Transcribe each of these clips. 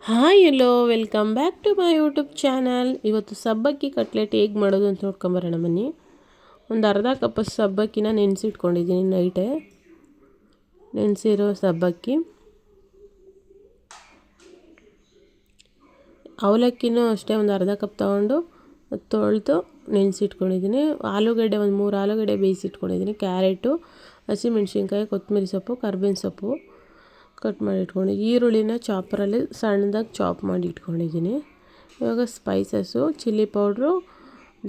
Hi hello welcome back to my YouTube channel. ಇವತ್ತು ಸಬ್ಬಕ್ಕಿ cutlet ಹೇಗೆ ಮಾಡೋದು ಅಂತ ನೋಡ್ಕೊಂಬರೋಣ ಬನ್ನಿ. ಒಂದು ಅರ್ಧ ಕಪ್ ಸಬ್ಬಕ್ಕಿನ ನೆನೆಸಿಟ್ಕೊಂಡಿದ್ದೀನಿ ನೈಟೇ. ನೆನೆಸಿರೋ ಸಬ್ಬಕ್ಕಿ, ಅವಲಕ್ಕಿನೂ ಅಷ್ಟೇ ಒಂದು ಅರ್ಧ ಕಪ್ ತೊಗೊಂಡು ತೊಳೆದು ನೆನೆಸಿಟ್ಕೊಂಡಿದ್ದೀನಿ. ಆಲೂಗಡ್ಡೆ ಒಂದು 3 ಆಲೂಗಡ್ಡೆ ಬೇಯಿಸಿಟ್ಕೊಂಡಿದ್ದೀನಿ. ಕ್ಯಾರೆಟು, ಹಸಿಮೆಣ್ಸಿನ್ಕಾಯಿ, ಕೊತ್ತಂಬರಿ ಸೊಪ್ಪು, ಕರ್ಬೇವಿನ ಸೊಪ್ಪು ಕಟ್ ಮಾಡಿ ಇಟ್ಕೊಂಡಿದ್ದೀನಿ. ಈರುಳ್ಳಿನ ಚಾಪರಲ್ಲಿ ಸಣ್ಣದಾಗಿ ಚಾಪ್ ಮಾಡಿ ಇಟ್ಕೊಂಡಿದ್ದೀನಿ. ಇವಾಗ ಸ್ಪೈಸಸ್ಸು, ಚಿಲ್ಲಿ ಪೌಡ್ರು,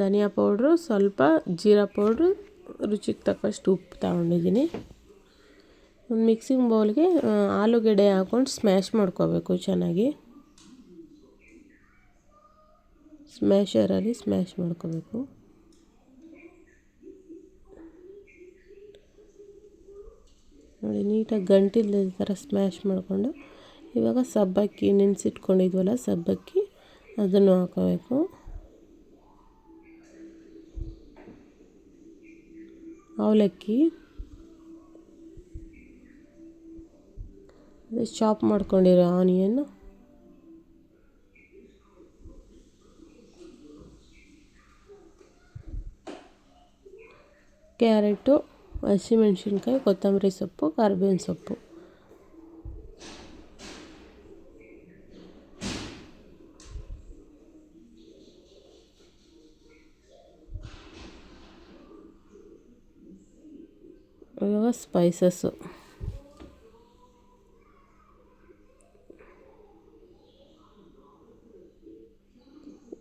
ಧನಿಯಾ ಪೌಡ್ರು, ಸ್ವಲ್ಪ ಜೀರಾ ಪೌಡ್ರು, ರುಚಿಗೆ ತಕ್ಕಷ್ಟು ಉಪ್ಪು ತಗೊಂಡಿದ್ದೀನಿ. ಒಂದು ಮಿಕ್ಸಿಂಗ್ ಬೌಲ್ಗೆ ಆಲೂಗಡ್ಡೆ ಹಾಕ್ಕೊಂಡು ಸ್ಮ್ಯಾಶ್ ಮಾಡ್ಕೋಬೇಕು ಚೆನ್ನಾಗಿ. ಸ್ಮ್ಯಾಶರಲ್ಲಿ ಸ್ಮ್ಯಾಶ್ ಮಾಡ್ಕೋಬೇಕು. ನೋಡಿ, ನೀಟಾಗಿ ಗಂಟಿಲ್ಲದ ಥರ ಸ್ಮ್ಯಾಶ್ ಮಾಡಿಕೊಂಡು ಇವಾಗ ಸಬ್ಬಕ್ಕಿ ನೆನೆಸಿಟ್ಕೊಂಡಿದ್ವಲ್ಲ ಸಬ್ಬಕ್ಕಿ, ಅದನ್ನು ಹಾಕೋಬೇಕು. ಅವಲಕ್ಕಿ ಚಾಪ್ ಮಾಡ್ಕೊಂಡಿರೋ ಆನಿಯನ್, ಕ್ಯಾರೆಟು, ಹಸಿಮೆಣ್ಸಿನ್ಕಾಯಿ, ಕೊತ್ತಂಬರಿ ಸೊಪ್ಪು, ಕರ್ಬೇವಿನ ಸೊಪ್ಪು. ಇವಾಗ ಸ್ಪೈಸಸ್ಸು,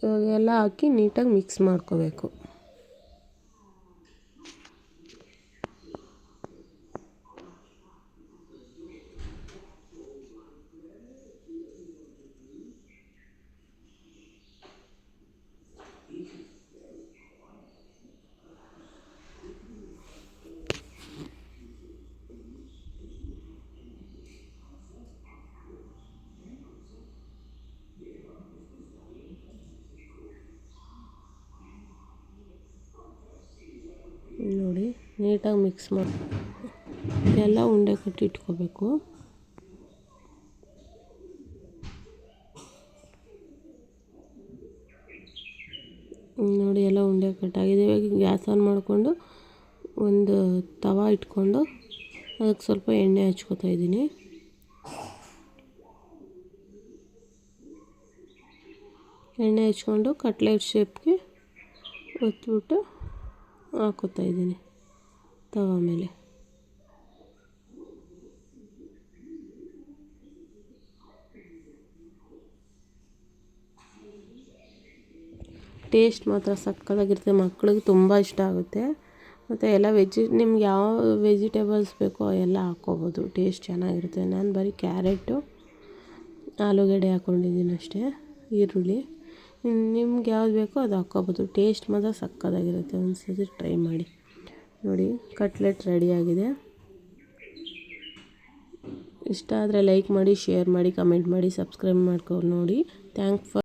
ಇವಾಗೆಲ್ಲ ಹಾಕಿ ನೀಟಾಗಿ ಮಿಕ್ಸ್ ಮಾಡ್ಕೋಬೇಕು. ನೋಡಿ, ನೀಟಾಗಿ ಮಿಕ್ಸ್ ಮಾಡಿ ಎಲ್ಲ ಉಂಡೆ ಕಟ್ಟಿ ಇಟ್ಕೋಬೇಕು. ನೋಡಿ, ಎಲ್ಲ ಉಂಡೆ ಕಟ್ಟಾಗಿದೆ. ಇವಾಗ ಗ್ಯಾಸ್ ಆನ್ ಮಾಡಿಕೊಂಡು ಒಂದು ತವ ಇಟ್ಕೊಂಡು ಅದಕ್ಕೆ ಸ್ವಲ್ಪ ಎಣ್ಣೆ ಹಚ್ಕೋತಾ ಇದ್ದೀನಿ. ಎಣ್ಣೆ ಹಚ್ಕೊಂಡು ಕಟ್ಲೆಟ್ ಶೇಪ್ಗೆ ಒತ್ಬಿಟ್ಟು ಹಾಕೋತಾ ಇದ್ದೀನಿ ತವ ಮೇಲೆ. ಟೇಸ್ಟ್ ಮಾತ್ರ ಸಕ್ಕತ್ತಾಗಿರುತ್ತೆ, ಮಕ್ಳಿಗೆ ತುಂಬ ಇಷ್ಟ ಆಗುತ್ತೆ. ಮತ್ತು ಎಲ್ಲ ನಿಮ್ಗೆ ಯಾವ ವೆಜಿಟೇಬಲ್ಸ್ ಬೇಕೋ ಎಲ್ಲ ಹಾಕ್ಕೋಬೋದು, ಟೇಸ್ಟ್ ಚೆನ್ನಾಗಿರುತ್ತೆ. ನಾನು ಬರೀ ಕ್ಯಾರೆಟು, ಆಲೂಗಡ್ಡೆ ಹಾಕ್ಕೊಂಡಿದ್ದೀನಿ ಅಷ್ಟೇ, ಈರುಳ್ಳಿ. ನಿಮ್ಗೆ ಯಾವ್ದು ಬೇಕೋ ಅದು ಹಾಕ್ಕೋಬೋದು, ಟೇಸ್ಟ್ ಮಾತ್ರ ಸಕ್ಕತ್ತಾಗಿರುತ್ತೆ. ಒಂದು ಸತಿ ಟ್ರೈ ಮಾಡಿ. ನೋಡಿ, ಕಟ್ಲೆಟ್ ರೆಡಿಯಾಗಿದೆ. ಇಷ್ಟ ಆದರೆ ಲೈಕ್ ಮಾಡಿ, ಶೇರ್ ಮಾಡಿ, ಕಮೆಂಟ್ ಮಾಡಿ, ಸಬ್ಸ್ಕ್ರೈಬ್ ಮಾಡ್ಕೊಂಡು ನೋಡಿ. Thanks for